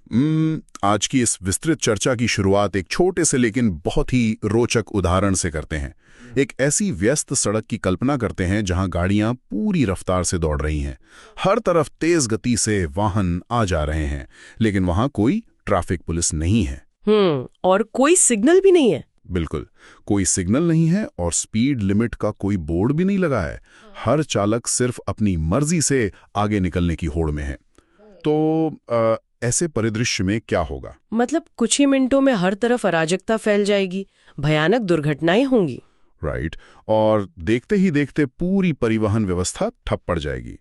आज की इस विस्तृत चर्चा की शुरुआत एक छोटे से लेकिन बहुत ही रोचक उदाहरण से करते हैं। एक ऐसी व्यस्त सड़क की कल्पना करते हैं जहां गाड़ियां पूरी रफ्तार से दौड़ रही हैं। हर तरफ तेज गति से वाहन आ जा रहे हैं, लेकिन वहां कोई ट्रैफिक पुलिस नहीं है। और कोई सिग्नल भी नहीं है। बिल्कुल, कोई सिग्नल नहीं है और स्पीड लिमिट का कोई बोर्ड भी नहीं लगा है। हर चालक सिर्फ अपनी मर्जी से आगे निकलने की होड़ में है। तो ऐसे परिदृश्य में क्या होगा? मतलब कुछ ही मिनटों में हर तरफ अराजकता फैल जाएगी, भयानक दुर्घटनाएं होंगी। राइट। और देखते ही देखते पूरी परिवहन व्यवस्था ठप पड़ जाएगी।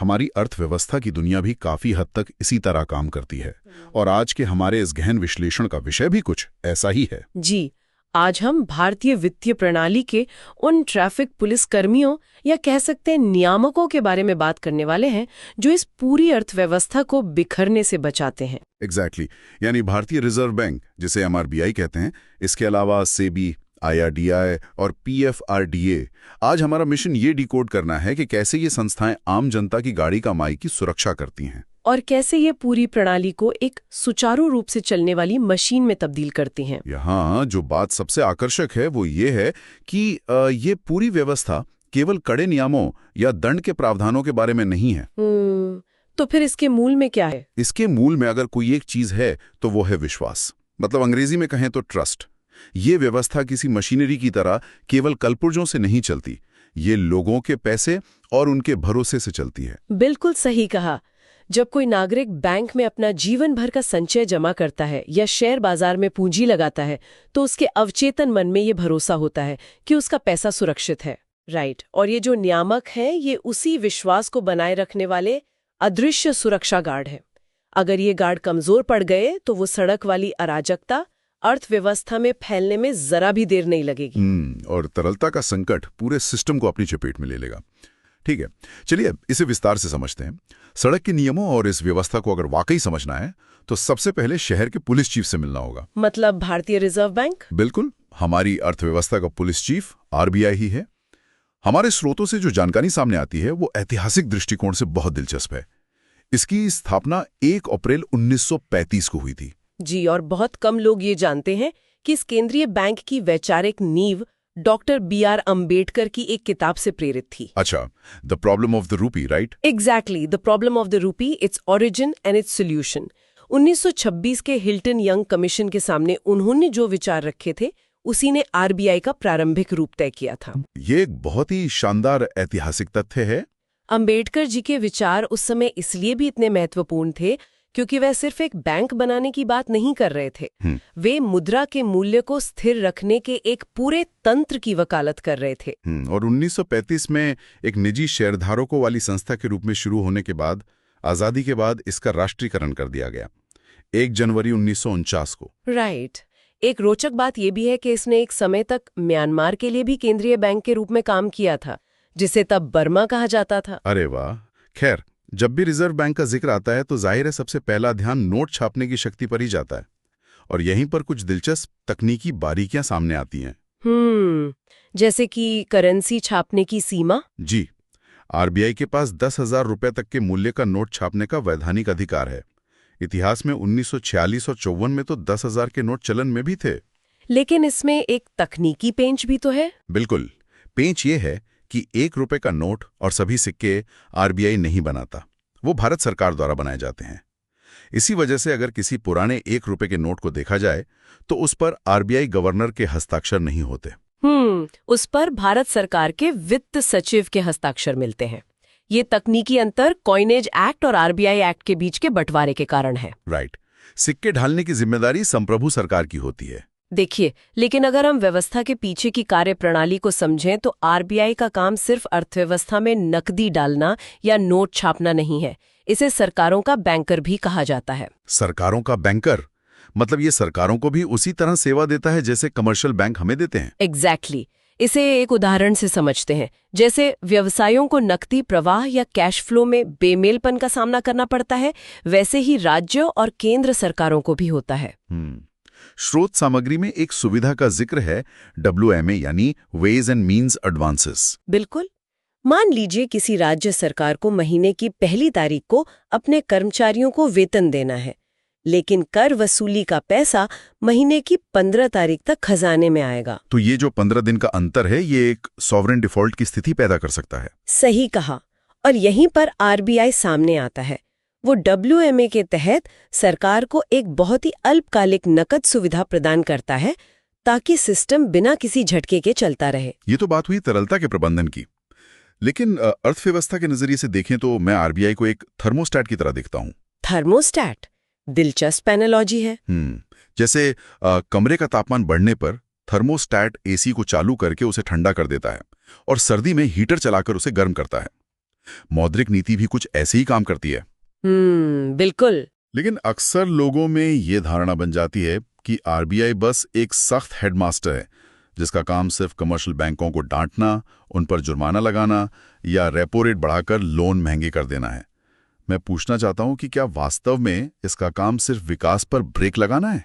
हमारी अर्थव्यवस्था की दुनिया भी काफी हद तक इसी तरह काम करती है, और आज के हमारे इस गहन विश्लेषण का विषय भी कुछ ऐसा ही है। जी, आज हम भारतीय वित्तीय प्रणाली के उन ट्रैफिक पुलिस कर्मियों या कह सकते हैं नियामकों के बारे में बात करने वाले हैं जो इस पूरी अर्थव्यवस्था को बिखरने से बचाते हैं। एग्जैक्टली। यानी भारतीय रिजर्व बैंक, जिसे MRBI कहते हैं, इसके अलावा सेबी, IRDAI और PFRDA। आज हमारा मिशन ये डिकोड करना है कि कैसे ये संस्थाएं आम जनता की गाड़ी कमाई की सुरक्षा करती हैं और कैसे ये पूरी प्रणाली को एक सुचारू रूप से चलने वाली मशीन में तब्दील करती हैं। यहाँ जो बात सबसे आकर्षक है वो ये है कि ये पूरी व्यवस्था केवल कड़े नियमों या दंड के प्रावधानों के बारे में नहीं है। तो फिर इसके मूल में क्या है? इसके मूल में अगर कोई एक चीज है तो वो है विश्वास। मतलब अंग्रेजी में कहें तो ट्रस्ट। ये व्यवस्था किसी मशीनरी की तरह केवल कलपुर्जों से नहीं चलती, ये लोगों के पैसे और उनके भरोसे से चलती है। बिल्कुल सही कहा। जब कोई नागरिक बैंक में अपना जीवन भर का संचय जमा करता है या शेयर बाजार में पूंजी लगाता है, तो उसके अवचेतन मन में ये भरोसा होता है कि उसका पैसा सुरक्षित है। राइट। और ये जो नियामक हैं, ये उसी विश्वास को बनाए रखने वाले अदृश्य सुरक्षा गार्ड हैं। अगर ये गार्ड कमजोर पड़ गए तो वो सड़क वाली अराजकता अर्थव्यवस्था में फैलने में जरा भी देर नहीं लगेगी। और तरलता का संकट पूरे सिस्टम को अपनी चपेट में ले लेगा। ठीक है, चलिए इसे विस्तार से समझते हैं। सड़क के नियमों और इस व्यवस्था को अगर वाकई समझना है तो सबसे पहले शहर के पुलिस चीफ से मिलना होगा। मतलब भारतीय रिजर्व बैंक? बिल्कुल, हमारी अर्थव्यवस्था का पुलिस चीफ RBI ही है। हमारे स्रोतों से जो जानकारी सामने आती है वो ऐतिहासिक दृष्टिकोण से बहुत दिलचस्प है। इसकी स्थापना 1 अप्रैल 1935 को हुई थी। जी, और बहुत कम लोग ये जानते हैं कि इस केंद्रीय बैंक की वैचारिक नींव डॉक्टर BR अम्बेडकर की एक किताब से प्रेरित थी। अच्छा, the problem of the rupee, right? Exactly, the problem of the rupee, its origin and its solution. 1926 के हिल्टन यंग कमीशन के सामने उन्होंने जो विचार रखे थे, उसी ने RBI का प्रारंभिक रूप तय किया था। ये एक बहुत ही शानदार ऐतिहासिक तथ्य है। अम्बेडकर जी के विचार उस समय इसलिए भी इतने महत्वपूर्ण थे क्योंकि वह सिर्फ एक बैंक बनाने की बात नहीं कर रहे थे। वे मुद्रा के मूल्य को स्थिर रखने के एक पूरे तंत्र की वकालत कर रहे थे। और 1935 में एक निजी शेयरधारकों वाली संस्था के रूप में शुरू होने के बाद, आजादी के बाद इसका राष्ट्रीयकरण कर दिया गया 1 जनवरी 1949 को। राइट। एक रोचक बात यह भी है कि इसने एक समय तक म्यांमार के लिए भी केंद्रीय बैंक के रूप में काम किया था, जिसे तब बर्मा कहा जाता था। अरे वाह। खैर, जब भी रिजर्व बैंक का जिक्र आता है तो जाहिर है सबसे पहला ध्यान नोट छापने की शक्ति पर ही जाता है, और यहीं पर कुछ दिलचस्प तकनीकी बारीकियां सामने आती हैं। जैसे कि करेंसी छापने की सीमा। जी, RBI के पास 10,000 रुपए तक के मूल्य का नोट छापने का वैधानिक अधिकार है। इतिहास में 1946 और 54 में तो 10,000 के नोट चलन में भी थे। लेकिन इसमें एक तकनीकी पेंच भी तो है। बिल्कुल, पेंच ये है कि 1 रुपए का नोट और सभी सिक्के RBI नहीं बनाता, वो भारत सरकार द्वारा बनाए जाते हैं। इसी वजह से अगर किसी पुराने 1 रुपए के नोट को देखा जाए तो उस पर RBI गवर्नर के हस्ताक्षर नहीं होते। उस पर भारत सरकार के वित्त सचिव के हस्ताक्षर मिलते हैं। ये तकनीकी अंतर कॉइनेज एक्ट और RBI एक्ट के बीच के बंटवारे के कारण है। राइट। सिक्के ढालने की जिम्मेदारी संप्रभु सरकार की होती है। देखिए, लेकिन अगर हम व्यवस्था के पीछे की कार्यप्रणाली को समझें तो RBI का काम सिर्फ अर्थव्यवस्था में नकदी डालना या नोट छापना नहीं है। इसे सरकारों का बैंकर भी कहा जाता है। सरकारों का बैंकर मतलब ये सरकारों को भी उसी तरह सेवा देता है जैसे कमर्शियल बैंक हमें देते हैं। एग्जैक्टली। इसे एक उदाहरण से समझते हैं। जैसे व्यवसायों को नकदी प्रवाह या कैश फ्लो में बेमेलपन का सामना करना पड़ता है, वैसे ही राज्य और केंद्र सरकारों को भी होता है। स्रोत सामग्री में एक सुविधा का जिक्र है, WMA यानी वेज एंड मीन्स एडवांसेस। बिल्कुल। मान लीजिए किसी राज्य सरकार को महीने की पहली तारीख को अपने कर्मचारियों को वेतन देना है, लेकिन कर वसूली का पैसा महीने की 15 तारीख तक खजाने में आएगा। तो ये जो 15 दिन का अंतर है, ये एक सॉवरेन डिफॉल्ट की स्थिति पैदा कर सकता है। सही कहा। और यहीं पर आरबीआई सामने आता है। वो WMA के तहत सरकार को एक बहुत ही अल्पकालिक नकद सुविधा प्रदान करता है ताकि सिस्टम बिना किसी झटके के चलता रहे। ये तो बात हुई तरलता के प्रबंधन की, लेकिन अर्थव्यवस्था के नजरिए से देखें तो मैं आरबीआई को एक थर्मोस्टैट की तरह देखता हूँ। थर्मोस्टैट दिलचस्प एनालॉजी है। जैसे कमरे का तापमान बढ़ने पर थर्मोस्टैट एसी को चालू करके उसे ठंडा कर देता है और सर्दी में हीटर चलाकर उसे गर्म करता है। मौद्रिक नीति भी कुछ ऐसे ही काम करती है। बिल्कुल। लेकिन अक्सर लोगों में ये धारणा बन जाती है कि आरबीआई बस एक सख्त हेडमास्टर है जिसका काम सिर्फ कमर्शियल बैंकों को डांटना, उन पर जुर्माना लगाना या रेपो रेट बढ़ाकर लोन महंगे कर देना है। मैं पूछना चाहता हूं कि क्या वास्तव में इसका काम सिर्फ विकास पर ब्रेक लगाना है?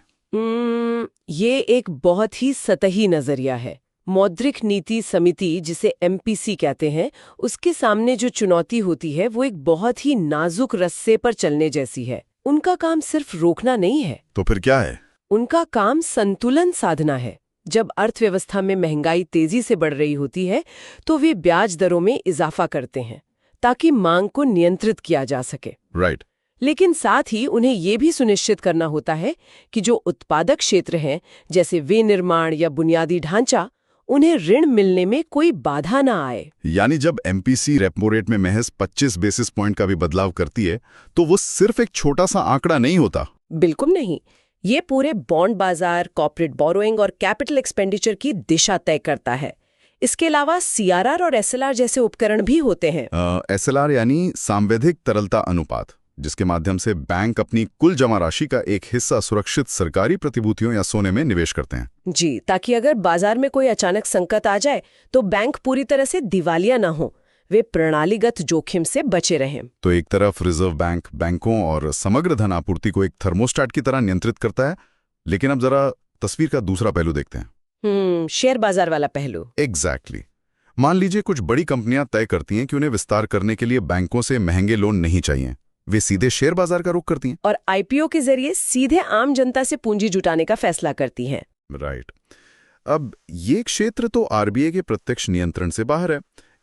ये एक बहुत ही सतही नजरिया है। मौद्रिक नीति समिति, जिसे MPC कहते हैं, उसके सामने जो चुनौती होती है वो एक बहुत ही नाजुक रस्से पर चलने जैसी है। उनका काम सिर्फ रोकना नहीं है। तो फिर क्या है? उनका काम संतुलन साधना है। जब अर्थव्यवस्था में महंगाई तेजी से बढ़ रही होती है तो वे ब्याज दरों में इजाफा करते हैं ताकि मांग को नियंत्रित किया जा सके। राइट। लेकिन साथ ही उन्हें ये भी सुनिश्चित करना होता है कि जो उत्पादक क्षेत्र हैं, जैसे विनिर्माण या बुनियादी ढांचा, उन्हें ऋण मिलने में कोई बाधा ना आए। यानी जब MPC रेपो रेट में महज 25 बेसिस पॉइंट का भी बदलाव करती है तो वो सिर्फ एक छोटा सा आंकड़ा नहीं होता। बिल्कुल नहीं। ये पूरे बॉन्ड बाजार, कॉर्पोरेट बोरोइंग और कैपिटल एक्सपेंडिचर की दिशा तय करता है। इसके अलावा CRR और SLR जैसे उपकरण भी होते हैं। SLR यानी सांविधिक तरलता अनुपात, जिसके माध्यम से बैंक अपनी कुल जमा राशि का एक हिस्सा सुरक्षित सरकारी प्रतिभूतियों या सोने में निवेश करते हैं। जी, ताकि अगर बाजार में कोई अचानक संकट आ जाए तो बैंक पूरी तरह से दिवालिया ना हो, वे प्रणालीगत जोखिम से बचे रहें। तो एक तरफ रिजर्व बैंक बैंकों और समग्र धन आपूर्ति को एक थर्मोस्टैट की तरह नियंत्रित करता है, लेकिन अब जरा तस्वीर का दूसरा पहलू देखते हैं। शेयर बाजार वाला पहलू। एग्जैक्टली। मान लीजिए कुछ बड़ी कंपनियां तय करती हैं कि उन्हें विस्तार करने के लिए बैंकों से महंगे लोन नहीं चाहिए। वे सीधे शेयर बाजार का रुख करती हैं और IPO के जरिए सीधे आम जनता से पूंजी जुटाने का फैसला करती हैं। राइट। अब ये क्षेत्र तो आरबीआई के प्रत्यक्ष नियंत्रण से बाहर है।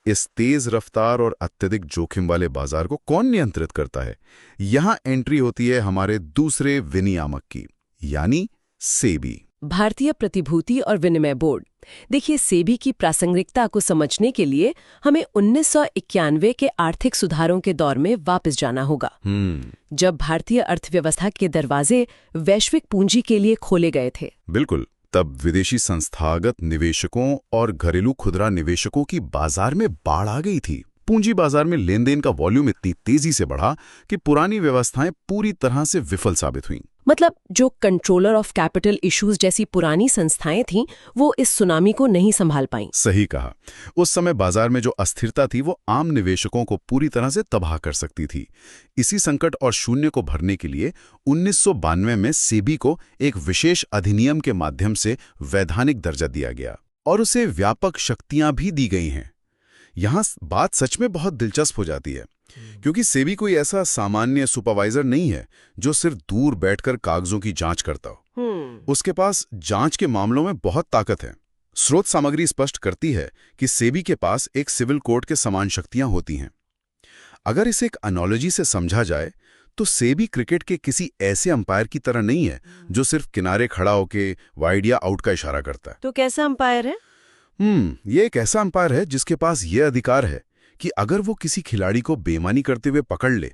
इस तेज रफ्तार और अत्यधिक जोखिम वाले बाजार को कौन नियंत्रित करता है? यहां एंट्री होती है हमारे दूसरे विनियामक की, यानी सेबी, भारतीय प्रतिभूति और विनिमय बोर्ड। देखिए, सेबी की प्रासंगिकता को समझने के लिए हमें 1991 के आर्थिक सुधारों के दौर में वापस जाना होगा, जब भारतीय अर्थव्यवस्था के दरवाजे वैश्विक पूंजी के लिए खोले गए थे। बिल्कुल। तब विदेशी संस्थागत निवेशकों और घरेलू खुदरा निवेशकों की बाजार में बाढ़ आ गई थी। पूंजी बाजार में लेन देन का वॉल्यूम इतनी तेजी से बढ़ा कि पुरानी व्यवस्थाएं पूरी तरह से विफल साबित हुईं। मतलब जो कंट्रोलर ऑफ कैपिटल इश्यूज जैसी पुरानी संस्थाएं थीं, वो इस सुनामी को नहीं संभाल पाईं। सही कहा। उस समय बाजार में जो अस्थिरता थी वो आम निवेशकों को पूरी तरह से तबाह कर सकती थी। इसी संकट और शून्य को भरने के लिए 1992 में सेबी को एक विशेष अधिनियम के माध्यम से वैधानिक दर्जा दिया गया और उसे व्यापक शक्तियां भी दी गई हैं। यहां बात सच में बहुत दिलचस्प हो जाती है, क्योंकि सेबी कोई ऐसा सामान्य सुपरवाइजर नहीं है जो सिर्फ दूर बैठकर कागजों की जांच करता हो। उसके पास जांच के मामलों में बहुत ताकत है। स्रोत सामग्री स्पष्ट करती है कि सेबी के पास एक सिविल कोर्ट के समान शक्तियां होती हैं। अगर इसे एक एनालॉजी से समझा जाए तो सेबी क्रिकेट के किसी ऐसे अंपायर की तरह नहीं है जो सिर्फ किनारे खड़ा होकर वाइड या आउट का इशारा करता है। तो कैसा अंपायर है? ये एक ऐसा अंपायर है जिसके पास यह अधिकार है कि अगर वो किसी खिलाड़ी को बेईमानी करते हुए पकड़ ले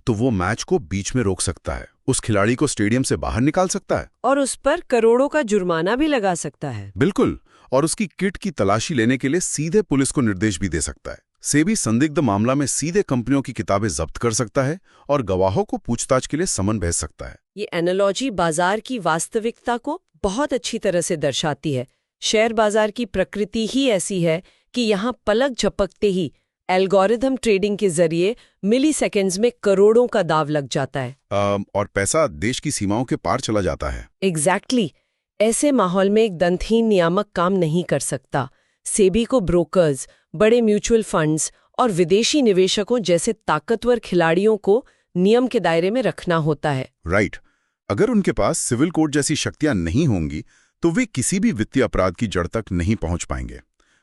तो वो मैच को बीच में रोक सकता है, उस खिलाड़ी को स्टेडियम से बाहर निकाल सकता है और उस पर करोड़ों का जुर्माना भी लगा सकता है। बिल्कुल। और उसकी किट की तलाशी लेने के लिए सीधे पुलिस को निर्देश भी दे सकता है। सेबी संदिग्ध मामला में सीधे कंपनियों की किताबें जब्त कर सकता है और गवाहों को पूछताछ के लिए समन भेज सकता है। ये एनालॉजी बाजार की वास्तविकता को बहुत अच्छी तरह से दर्शाती है। शेयर बाजार की प्रकृति ही ऐसी है कि यहाँ पलक झपकते ही एल्गोरिथम ट्रेडिंग के जरिए मिली सेकेंड्स में करोड़ों का दाव लग जाता है और पैसा देश की सीमाओं के पार चला जाता है। एग्जैक्टली। ऐसे माहौल में एक दंतहीन नियामक काम नहीं कर सकता। सेबी को ब्रोकर्स, बड़े म्यूचुअल फंड्स और विदेशी निवेशकों जैसे ताकतवर खिलाड़ियों को नियम के दायरे में रखना होता है। राइट। अगर उनके पास सिविल कोड जैसी शक्तियां नहीं होंगी तो वे किसी भी वित्तीय अपराध की जड़ तक नहीं पहुंच पाएंगे।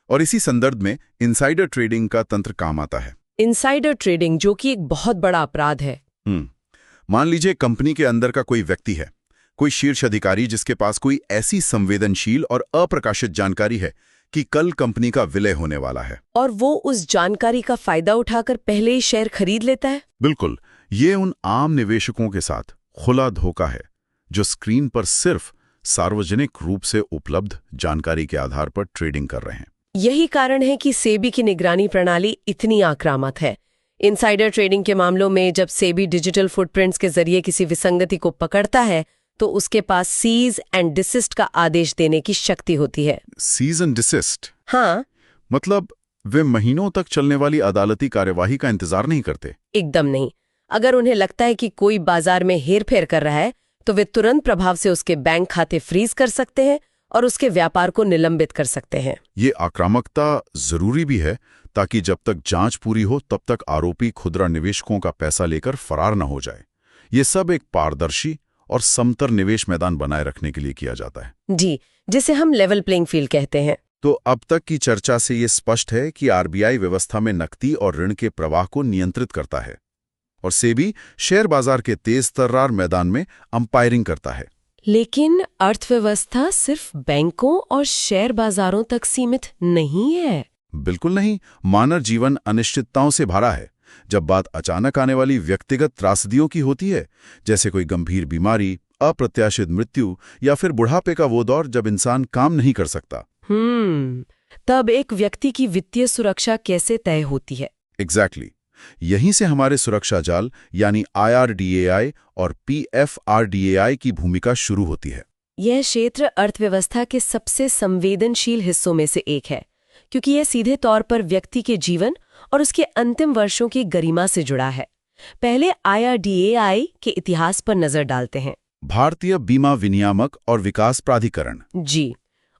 और इसी संदर्भ में इनसाइडर ट्रेडिंग का तंत्र काम आता है। इनसाइडर ट्रेडिंग, जो कि एक बहुत बड़ा अपराध है। मान लीजिए कंपनी के अंदर का कोई व्यक्ति है, कोई शीर्ष अधिकारी जिसके पास कोई ऐसी संवेदनशील और अप्रकाशित जानकारी है कि कल कंपनी का विलय होने वाला है, और वो उस जानकारी का फायदा उठाकर पहले ही शेयर खरीद लेता है। बिल्कुल, ये उन आम निवेशकों के साथ खुला धोखा है जो स्क्रीन पर सिर्फ सार्वजनिक रूप से उपलब्ध जानकारी के आधार पर ट्रेडिंग कर रहे हैं। यही कारण है कि सेबी की निगरानी प्रणाली इतनी आक्रामक है। इनसाइडर ट्रेडिंग के मामलों में जब सेबी डिजिटल फुटप्रिंट्स के जरिए किसी विसंगति को पकड़ता है तो उसके पास सीज एंड डिसिस्ट का आदेश देने की शक्ति होती है। Cease and desist? हाँ, मतलब वे महीनों तक चलने वाली अदालती कार्यवाही का इंतजार नहीं करते? एकदम नहीं। अगर उन्हें लगता है कि कोई बाजार में हेरफेर कर रहा है तो वे तुरंत प्रभाव से उसके बैंक खाते फ्रीज कर सकते हैं और उसके व्यापार को निलंबित कर सकते हैं। ये आक्रामकता जरूरी भी है ताकि जब तक जांच पूरी हो तब तक आरोपी खुदरा निवेशकों का पैसा लेकर फरार न हो जाए। ये सब एक पारदर्शी और समतर निवेश मैदान बनाए रखने के लिए किया जाता है। जी, जिसे हम लेवल प्लेइंग फील्ड कहते हैं। तो अब तक की चर्चा से ये स्पष्ट है कि आरबीआई व्यवस्था में नकदी और ऋण के प्रवाह को नियंत्रित करता है और सेबी शेयर बाजार के तेज तर्रार मैदान में अंपायरिंग करता है। लेकिन अर्थव्यवस्था सिर्फ बैंकों और शेयर बाजारों तक सीमित नहीं है। बिल्कुल नहीं। मानव जीवन अनिश्चितताओं से भरा है। जब बात अचानक आने वाली व्यक्तिगत त्रासदियों की होती है, जैसे कोई गंभीर बीमारी, अप्रत्याशित मृत्यु या फिर बुढ़ापे का वो दौर जब इंसान काम नहीं कर सकता, तब एक व्यक्ति की वित्तीय सुरक्षा कैसे तय होती है? एग्जैक्टली। यहीं से हमारे सुरक्षा जाल यानी IRDAI और PFRDAI की भूमिका शुरू होती है। यह क्षेत्र अर्थव्यवस्था के सबसे संवेदनशील हिस्सों में से एक है, क्योंकि यह सीधे तौर पर व्यक्ति के जीवन और उसके अंतिम वर्षों की गरिमा से जुड़ा है। पहले IRDAI के इतिहास पर नजर डालते हैं। भारतीय बीमा विनियामक और विकास प्राधिकरण। जी,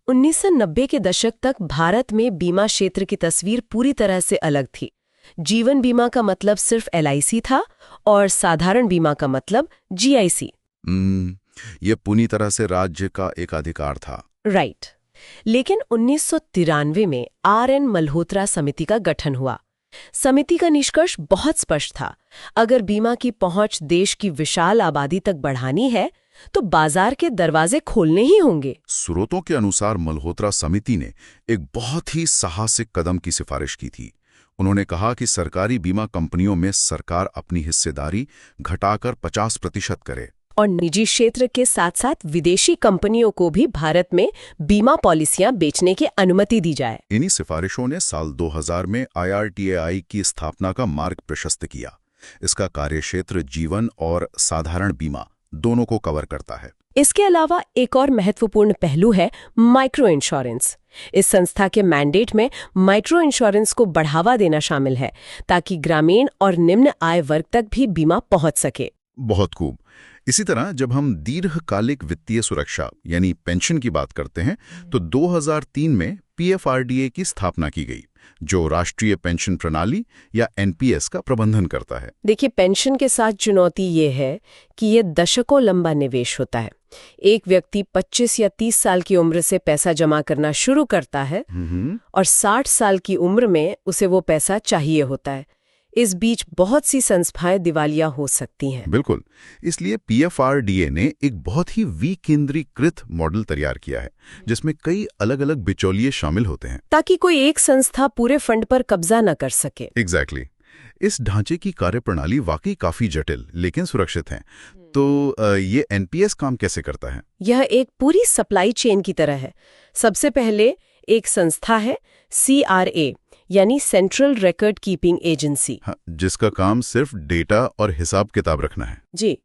1990 के दशक तक भारत में बीमा क्षेत्र की तस्वीर पूरी तरह से अलग थी। जीवन बीमा का मतलब सिर्फ LIC था और साधारण बीमा का मतलब GIC। ये पूरी तरह से राज्य का एक अधिकार था। राइट। लेकिन 1993 में RN मल्होत्रा समिति का गठन हुआ। समिति का निष्कर्ष बहुत स्पष्ट था। अगर बीमा की पहुंच देश की विशाल आबादी तक बढ़ानी है तो बाजार के दरवाजे खोलने ही होंगे। स्रोतों के अनुसार मल्होत्रा समिति ने एक बहुत ही साहसिक कदम की सिफारिश की थी। उन्होंने कहा कि सरकारी बीमा कंपनियों में सरकार अपनी हिस्सेदारी घटाकर 50% करे और निजी क्षेत्र के साथ साथ विदेशी कंपनियों को भी भारत में बीमा पॉलिसियां बेचने की अनुमति दी जाए। इन्हीं सिफारिशों ने साल 2000 में IRDAI की स्थापना का मार्ग प्रशस्त किया। इसका कार्यक्षेत्र जीवन और साधारण बीमा दोनों को कवर करता है। इसके अलावा एक और महत्वपूर्ण पहलू है माइक्रो इंश्योरेंस। इस संस्था के मैंडेट में माइक्रो इंश्योरेंस को बढ़ावा देना शामिल है ताकि ग्रामीण और निम्न आय वर्ग तक भी बीमा पहुंच सके। बहुत खूब। इसी तरह जब हम दीर्घकालिक वित्तीय सुरक्षा यानी पेंशन की बात करते हैं तो 2003 में PFRDA की स्थापना की गई, जो राष्ट्रीय पेंशन प्रणाली या NPS का प्रबंधन करता है। देखिए, पेंशन के साथ चुनौती ये है कि ये दशकों लंबा निवेश होता है। एक व्यक्ति 25 या 30 साल की उम्र से पैसा जमा करना शुरू करता है और 60 साल की उम्र में उसे वो पैसा चाहिए होता है। इस बीच बहुत सी संस्थाएं दिवालिया हो सकती हैं। बिल्कुल। इसलिए PFRDA ने एक बहुत ही विकेंद्रीकृत मॉडल तैयार किया है जिसमें कई अलग अलग बिचौलिए शामिल होते हैं ताकि कोई एक संस्था पूरे फंड पर कब्जा न कर सके। एग्जैक्टली। इस ढांचे की कार्यप्रणाली वाकई काफी जटिल लेकिन सुरक्षित है। तो ये NPS काम कैसे करता है? यह एक पूरी सप्लाई चेन की तरह है। सबसे पहले एक संस्था है CRA यानी सेंट्रल रिकॉर्ड कीपिंग एजेंसी, जिसका काम सिर्फ डेटा और हिसाब किताब रखना है। जी,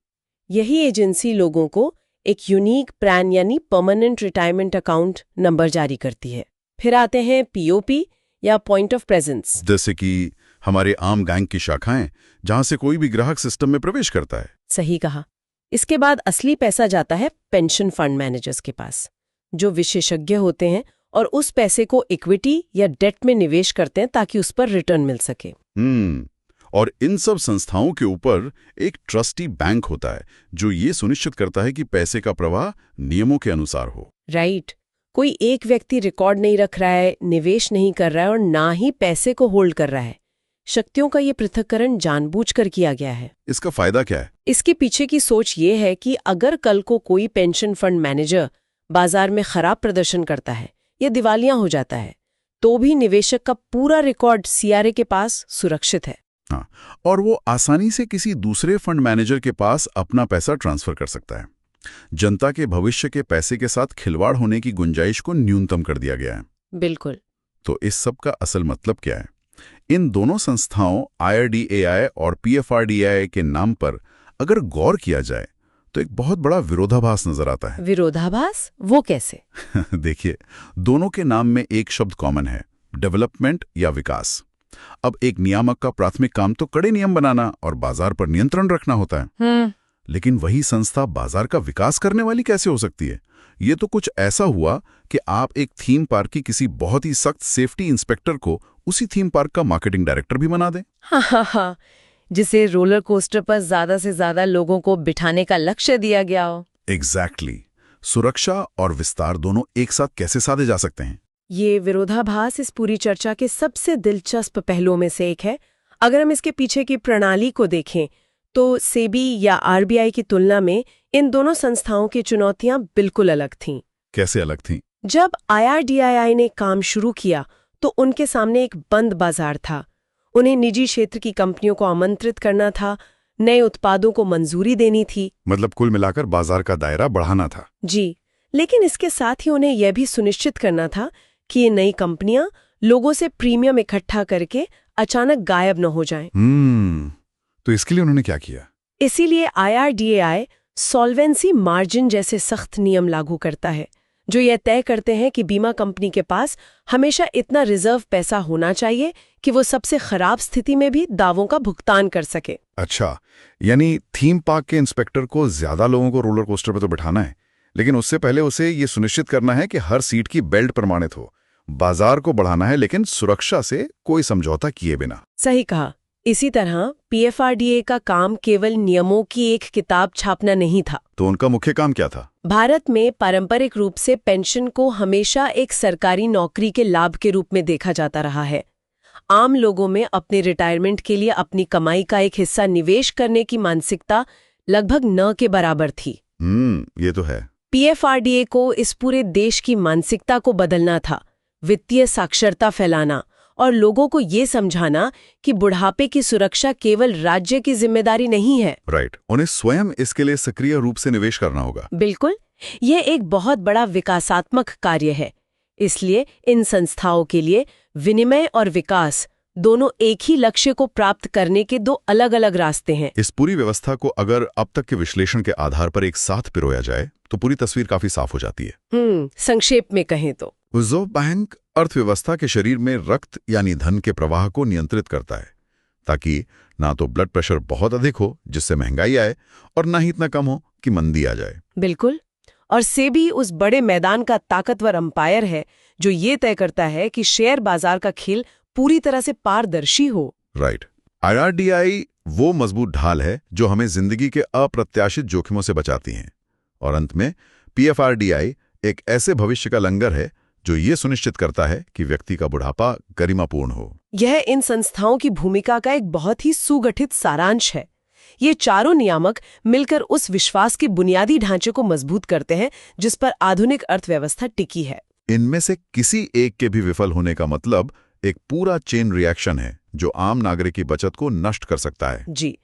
यही एजेंसी लोगों को एक यूनिक पैन यानी परमानेंट रिटायरमेंट अकाउंट नंबर जारी करती है। फिर आते हैं POP या पॉइंट ऑफ प्रेजेंस, जैसे कि हमारे आम बैंक की शाखाएं जहां से कोई भी ग्राहक सिस्टम में प्रवेश करता है। सही कहा। इसके बाद असली पैसा जाता है पेंशन फंड मैनेजर्स के पास, जो विशेषज्ञ होते हैं और उस पैसे को इक्विटी या डेट में निवेश करते हैं ताकि उस पर रिटर्न मिल सके। और इन सब संस्थाओं के ऊपर एक ट्रस्टी बैंक होता है जो ये सुनिश्चित करता है कि पैसे का प्रवाह नियमों के अनुसार हो। राइट। कोई एक व्यक्ति रिकॉर्ड नहीं रख रहा है, निवेश नहीं कर रहा है और ना ही पैसे को होल्ड कर रहा है। शक्तियों का ये पृथक्करण जानबूझकर किया गया है। इसका फायदा क्या है? इसके पीछे की सोच ये है कि अगर कल को कोई पेंशन फंड मैनेजर बाजार में खराब प्रदर्शन करता है या दिवालिया हो जाता है, तो भी निवेशक का पूरा रिकॉर्ड सीआरए के पास सुरक्षित है। हाँ, और वो आसानी से किसी दूसरे फंड मैनेजर के पास अपना पैसा ट्रांसफर कर सकता है। जनता के भविष्य के पैसे के साथ खिलवाड़ होने की गुंजाइश को न्यूनतम कर दिया गया है। बिल्कुल। तो इस सब का असल मतलब क्या है? इन दोनों संस्थाओं IRDAI और PFRDAI के नाम पर अगर गौर किया जाए तो एक बहुत बड़ा विरोधाभास नजर आता है। विरोधाभास? वो कैसे? देखिए, दोनों के नाम में एक शब्द कॉमन है, डेवलपमेंट या विकास। अब एक नियामक का प्राथमिक काम तो कड़े नियम बनाना और बाजार पर नियंत्रण रखना होता है। लेकिन वही संस्था बाजार का विकास करने वाली कैसे हो सकती है? ये तो कुछ ऐसा हुआ कि आप एक थीम पार्क की किसी बहुत ही सख्त सेफ्टी इंस्पेक्टर को उसी थीम पार्क का मार्केटिंग डायरेक्टर भी बना दें। हाँ, जिसे रोलर कोस्टर पर ज्यादा से ज्यादा लोगों को बिठाने का लक्ष्य दिया गया हो। एग्जैक्टली। सुरक्षा और विस्तार दोनों एक साथ कैसे साधे जा सकते हैं? ये विरोधाभास इस पूरी चर्चा के सबसे दिलचस्प पहलुओं में से एक है। अगर हम इसके पीछे की प्रणाली को देखें तो सेबी या RBI की तुलना में इन दोनों संस्थाओं की चुनौतियां बिल्कुल अलग थीं। कैसे अलग थीं? जब IRDAI ने काम शुरू किया तो उनके सामने एक बंद बाजार था। उन्हें निजी क्षेत्र की कंपनियों को आमंत्रित करना था, नए उत्पादों को मंजूरी देनी थी। मतलब कुल मिलाकर बाजार का दायरा बढ़ाना था। जी, लेकिन इसके साथ ही उन्हें यह भी सुनिश्चित करना था कि ये नई कंपनियां लोगों से प्रीमियम इकट्ठा करके अचानक गायब न हो जाएं। तो इसके लिए उन्होंने क्या किया? इसीलिए IRDAI सॉल्वेंसी मार्जिन जैसे सख्त नियम लागू करता है जो यह तय करते हैं कि बीमा कंपनी के पास हमेशा इतना रिजर्व पैसा होना चाहिए कि वो सबसे खराब स्थिति में भी दावों का भुगतान कर सके। अच्छा, यानी थीम पार्क के इंस्पेक्टर को ज्यादा लोगों को रोलर कोस्टर पर तो बिठाना है, लेकिन उससे पहले उसे ये सुनिश्चित करना है कि हर सीट की बेल्ट प्रमाणित हो। बाजार को बढ़ाना है लेकिन सुरक्षा से कोई समझौता किए बिना। सही कहा। इसी तरह PFRDA का काम केवल नियमों की एक किताब छापना नहीं था। तो उनका मुख्य काम क्या था? भारत में पारंपरिक रूप से पेंशन को हमेशा एक सरकारी नौकरी के लाभ के रूप में देखा जाता रहा है। आम लोगों में अपने रिटायरमेंट के लिए अपनी कमाई का एक हिस्सा निवेश करने की मानसिकता लगभग न के बराबर थी। ये तो है। PFRDA को इस पूरे देश की मानसिकता को बदलना था, वित्तीय साक्षरता फैलाना और लोगों को ये समझाना कि बुढ़ापे की सुरक्षा केवल राज्य की जिम्मेदारी नहीं है। राइट। उन्हें स्वयं इसके लिए सक्रिय रूप से निवेश करना होगा। बिल्कुल। यह एक बहुत बड़ा विकासात्मक कार्य है। इसलिए इन संस्थाओं के लिए विनिमय और विकास दोनों एक ही लक्ष्य को प्राप्त करने के दो अलग अलग रास्ते हैं। इस पूरी व्यवस्था को अगर अब तक के विश्लेषण के आधार पर एक साथ पिरोया जाए तो पूरी तस्वीर काफी साफ हो जाती है। संक्षेप में कहें तो रिजर्व बैंक अर्थव्यवस्था के शरीर में रक्त यानी धन के प्रवाह को नियंत्रित करता है, ताकि ना तो ब्लड प्रेशर बहुत अधिक हो जिससे महंगाई आए और ना ही इतना कम हो कि मंदी आ जाए। बिल्कुल। और सेबी उस बड़े मैदान का ताकतवर अंपायर है जो ये तय करता है कि शेयर बाजार का खेल पूरी तरह से पारदर्शी हो। राइट। IRDAI वो मजबूत ढाल है जो हमें जिंदगी के अप्रत्याशित जोखिमों से बचाती है। और अंत में PFRDAI एक ऐसे भविष्य का लंगर है जो ये सुनिश्चित करता है कि व्यक्ति का बुढ़ापा गरिमापूर्ण हो। यह इन संस्थाओं की भूमिका का एक बहुत ही सुगठित सारांश है। ये चारों नियामक मिलकर उस विश्वास के बुनियादी ढांचे को मजबूत करते हैं जिस पर आधुनिक अर्थव्यवस्था टिकी है। इनमें से किसी एक के भी विफल होने का मतलब एक पूरा चेन रिएक्शन है जो आम नागरिक की बचत को नष्ट कर सकता है। जी,